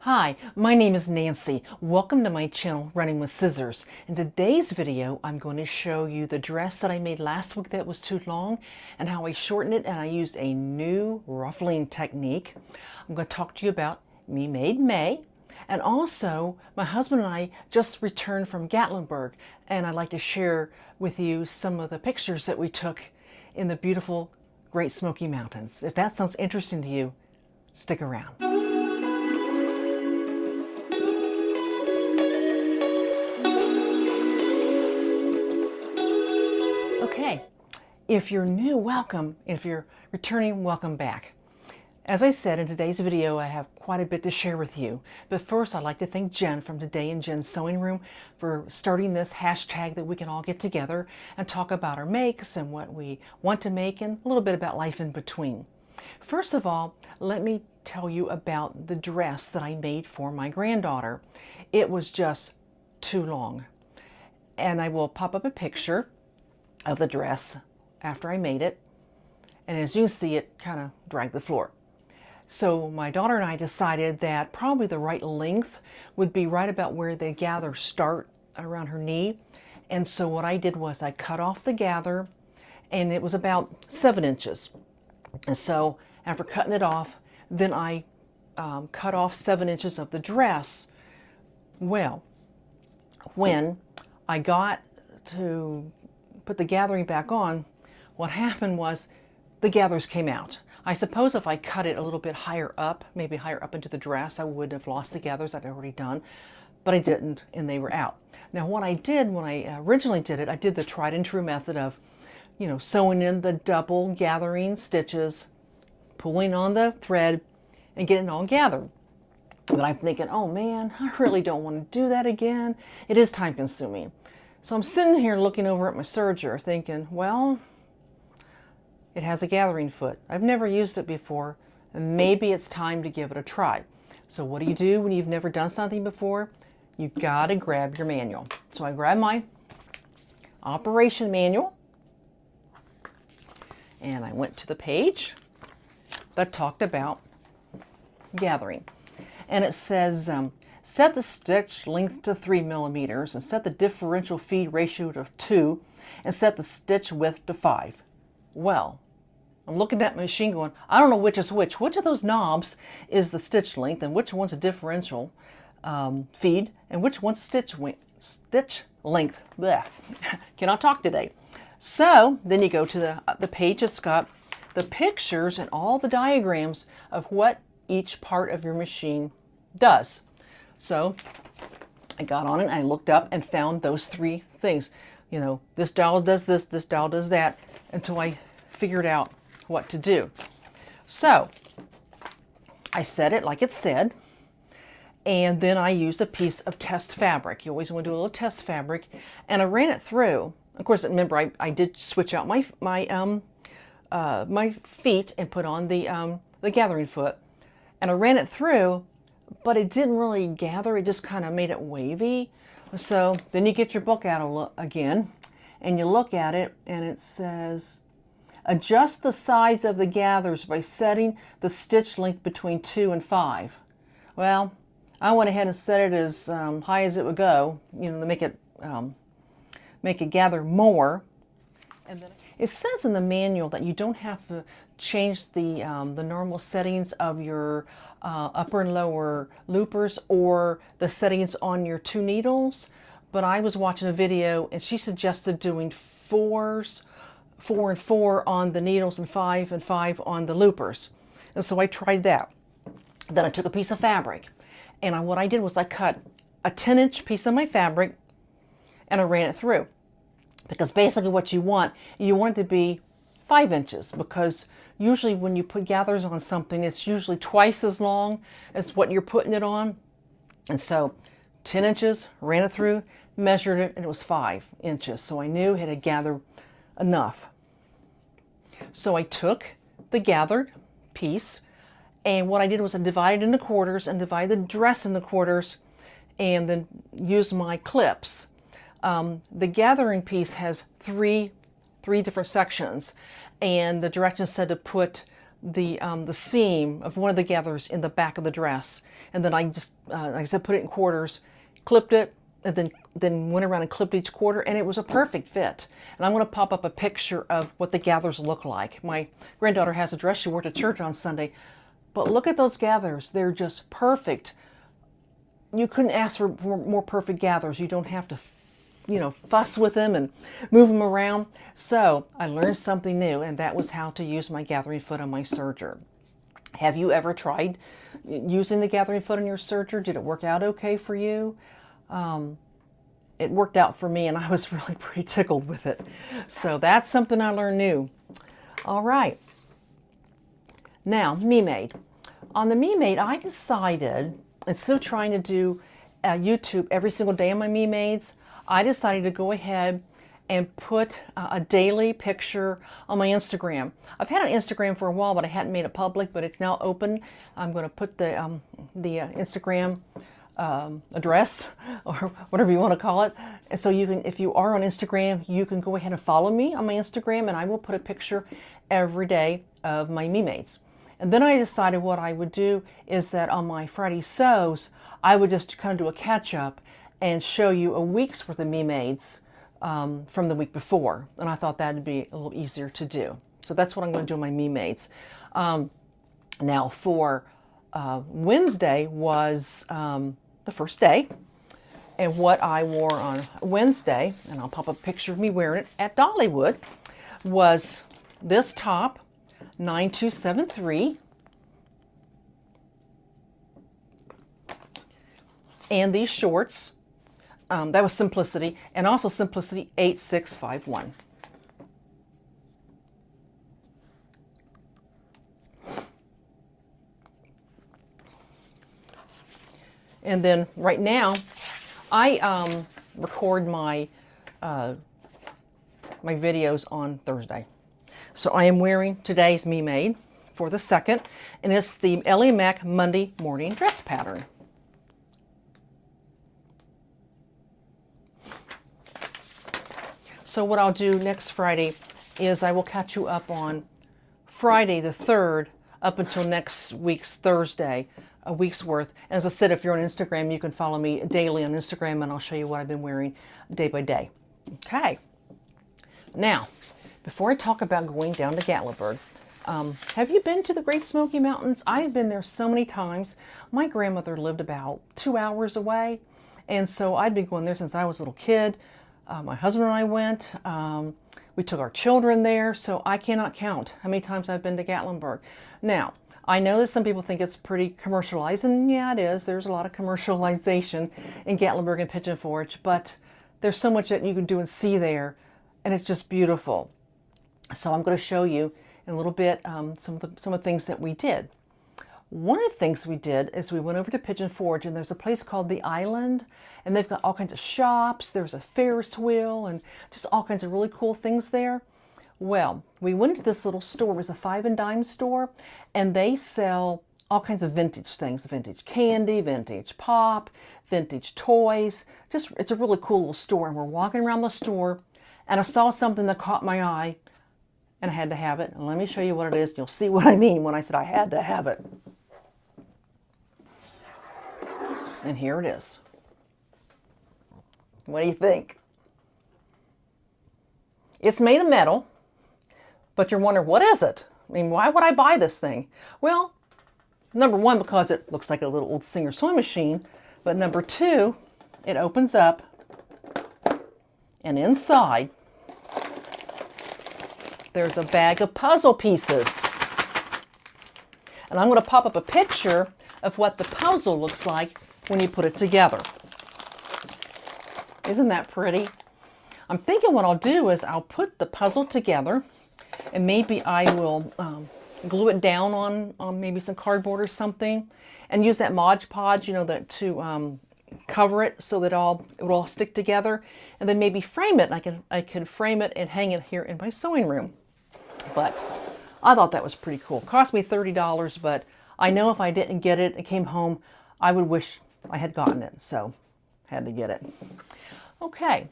Hi, my name is Nancy. Welcome to my channel, Running with Scissors. In today's video, I'm going to show you the dress that I made last week that was too long and how I shortened it, and I used a new ruffling technique. I'm going to talk to you about Me Made May, and also my husband and I just returned from Gatlinburg, and I'd like to share with you some of the pictures that we took in the beautiful Great Smoky Mountains. If that sounds interesting to you, stick around. Okay, if you're new, welcome. If you're returning, welcome back. As I said, in today's video, I have quite a bit to share with you. But first, I'd like to thank Jen from Today in Jen's Sewing Room for starting this hashtag that we can all get together and talk about our makes and what we want to make and a little bit about life in between. First of all, let me tell you about the dress that I made for my granddaughter. It was just too long. And I will pop up a picture of the dress after I made it, and as you can see, it kind of dragged the floor. So my daughter and I decided that probably the right length would be right about where the gathers start around her knee. And so what I did was I cut off the gather, and it was about 7 inches. And so after cutting it off, then I cut off 7 inches of the dress. Well, when I got to put the gathering back on, what happened was the gathers came out. I suppose if I cut it a little bit higher up, maybe higher up into the dress, I would have lost the gathers I'd already done, but I didn't, and they were out. Now what I did when I originally did it, I did the tried and true method of, sewing in the double gathering stitches, pulling on the thread, and getting it all gathered. But I'm thinking, oh man, I really don't want to do that again. It is time consuming. So I'm sitting here looking over at my serger thinking, well, it has a gathering foot. I've never used it before, and maybe it's time to give it a try. So what do you do when you've never done something before? You gotta grab your manual. So I grabbed my operation manual, and I went to the page that talked about gathering. And it says, set the stitch length to 3 millimeters and set the differential feed ratio to 2 and set the stitch width to 5. Well, I'm looking at my machine going, I don't know which is which. Which of those knobs is the stitch length and which one's a differential feed and which one's stitch length? Blech. Cannot talk today. So then you go to the page that's got the pictures and all the diagrams of what each part of your machine does. So I got on it and I looked up and found those 3 things. This dial does this dial does that, until I figured out what to do. So I set it like it said, and then I used a piece of test fabric. You always want to do a little test fabric, and I ran it through. Of course, remember I did switch out my feet and put on the gathering foot, and I ran it through. But it didn't really gather, it just kind of made it wavy. So then you get your book out again and you look at it, and it says, adjust the size of the gathers by setting the stitch length between 2 and 5. Well, I went ahead and set it as high as it would go, to make it gather more. And then it says in the manual that you don't have to change the normal settings of your upper and lower loopers or the settings on your 2 needles. But I was watching a video and she suggested doing 4 and 4 on the needles and 5 and 5 on the loopers. And so I tried that. Then I took a piece of fabric, and what I did was I cut a 10-inch piece of my fabric and I ran it through. Because basically what you want it to be 5 inches, because usually when you put gathers on something, it's usually twice as long as what you're putting it on. And so 10 inches, ran it through, measured it, and it was 5 inches. So I knew it had gathered enough. So I took the gathered piece, and what I did was I divided into quarters and divided the dress into quarters, and then used my clips. The gathering piece has three different sections, and the directions said to put the seam of one of the gathers in the back of the dress, and then I just, like I said, put it in quarters, clipped it, and then went around and clipped each quarter, and it was a perfect fit. And I'm going to pop up a picture of what the gathers look like. My granddaughter has a dress she wore to church on Sunday, but look at those gathers. They're just perfect. You couldn't ask for more perfect gathers. You don't have to, fuss with them and move them around. So I learned something new, and that was how to use my gathering foot on my serger. Have you ever tried using the gathering foot on your serger? Did it work out okay for you? It worked out for me, and I was really pretty tickled with it. So that's something I learned new. All right. Now, Me-Made. On the Me-Made, I decided, instead of trying to do YouTube every single day on my Me-Mades, I decided to go ahead and put a daily picture on my Instagram. I've had an Instagram for a while, but I hadn't made it public, but it's now open. I'm going to put the Instagram address, or whatever you want to call it. And so you can, if you are on Instagram, you can go ahead and follow me on my Instagram, and I will put a picture every day of my Me-Mades. And then I decided what I would do is that on my Friday sews, I would just kind of do a catch up and show you a week's worth of Me-Mades from the week before. And I thought that would be a little easier to do. So that's what I'm going to do on my Me-Mades. Now for Wednesday was the first day. And what I wore on Wednesday, and I'll pop a picture of me wearing it at Dollywood, was this top, 9273, and these shorts, that was Simplicity, and also Simplicity 8651. And then right now, I record my my videos on Thursday. So I am wearing today's Me-Made for the 2nd, and it's the Ellie Mac Monday morning dress pattern. So what I'll do next Friday is I will catch you up on Friday the 3rd up until next week's Thursday, a week's worth. As I said, if you're on Instagram, you can follow me daily on Instagram, and I'll show you what I've been wearing day by day. Okay. Now, before I talk about going down to Gatlinburg, have you been to the Great Smoky Mountains? I've been there so many times. My grandmother lived about 2 hours away, and so I've been going there since I was a little kid. My husband and I went. We took our children there, so I cannot count how many times I've been to Gatlinburg. Now, I know that some people think it's pretty commercialized, and yeah, it is. There's a lot of commercialization in Gatlinburg and Pigeon Forge, but there's so much that you can do and see there, and it's just beautiful. So I'm going to show you in a little bit some of the things that we did. One of the things we did is we went over to Pigeon Forge, and there's a place called The Island, and they've got all kinds of shops. There's a Ferris wheel and just all kinds of really cool things there. Well, we went into this little store. It was a 5 and dime store, and they sell all kinds of vintage things, vintage candy, vintage pop, vintage toys. Just, it's a really cool little store, and we're walking around the store, and I saw something that caught my eye, and I had to have it. And let me show you what it is. You'll see what I mean when I said I had to have it. And here it is. What do you think? It's made of metal, but you're wondering, what is it? I mean, why would I buy this thing? Well, number one, because it looks like a little old Singer sewing machine, but number two, it opens up, and inside, there's a bag of puzzle pieces. And I'm going to pop up a picture of what the puzzle looks like when you put it together. Isn't that pretty? I'm thinking what I'll do is I'll put the puzzle together, and maybe I will glue it down on maybe some cardboard or something, and use that Mod Podge, that to cover it so that it will all stick together, and then maybe frame it. And I could frame it and hang it here in my sewing room. But I thought that was pretty cool. It cost me $30, but I know if I didn't get it and came home, I would wish I had gotten it. So had to get it. Okay.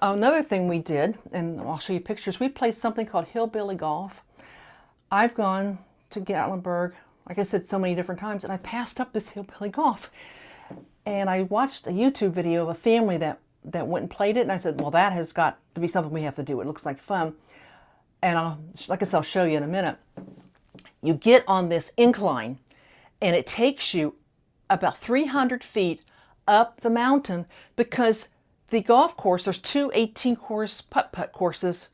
Another thing we did, and I'll show you pictures, we played something called Hillbilly Golf. I've gone to Gatlinburg, like I said, so many different times, and I passed up this hillbilly golf. And I watched a YouTube video of a family that went and played it, and I said, well, that has got to be something we have to do. It looks like fun. And like I said, I'll show you in a minute. You get on this incline, and it takes you about 300 feet up the mountain, because the golf course, there's two 18-course putt-putt courses,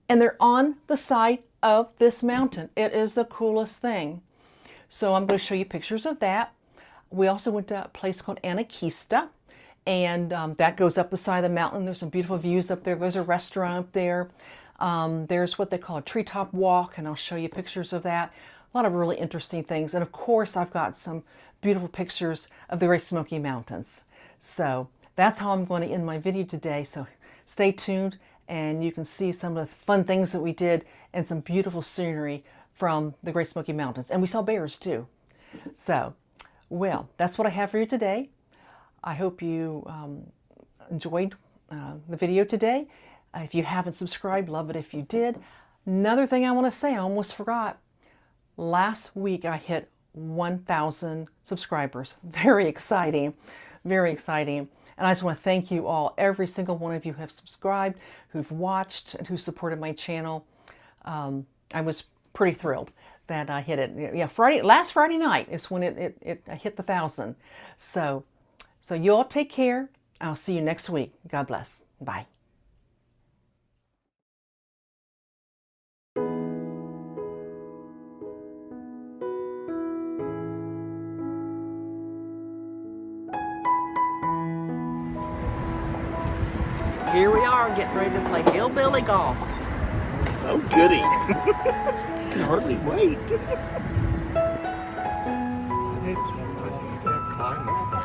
and they're on the side of this mountain. It is the coolest thing. So I'm going to show you pictures of that. We also went to a place called Anakista, and that goes up the side of the mountain. There's some beautiful views up there. There's a restaurant up there. There's what they call a treetop walk, and I'll show you pictures of that. A lot of really interesting things. And of course, I've got some beautiful pictures of the Great Smoky Mountains. So that's how I'm going to end my video today. So stay tuned, and you can see some of the fun things that we did and some beautiful scenery from the Great Smoky Mountains. And we saw bears too. So, well, that's what I have for you today. I hope you enjoyed the video today. If you haven't subscribed, love it if you did. Another thing I want to say, I almost forgot. Last week I hit 1,000 subscribers. Very exciting, very exciting. And I just want to thank you all. Every single one of you have subscribed, who've watched, and who supported my channel. I was pretty thrilled that I hit it. Yeah, last Friday night is when I hit the 1,000. So you all take care. I'll see you next week. God bless. Bye. Here we are, getting ready to play hillbilly golf. Oh, goody. Can hardly wait. It's climb this thing.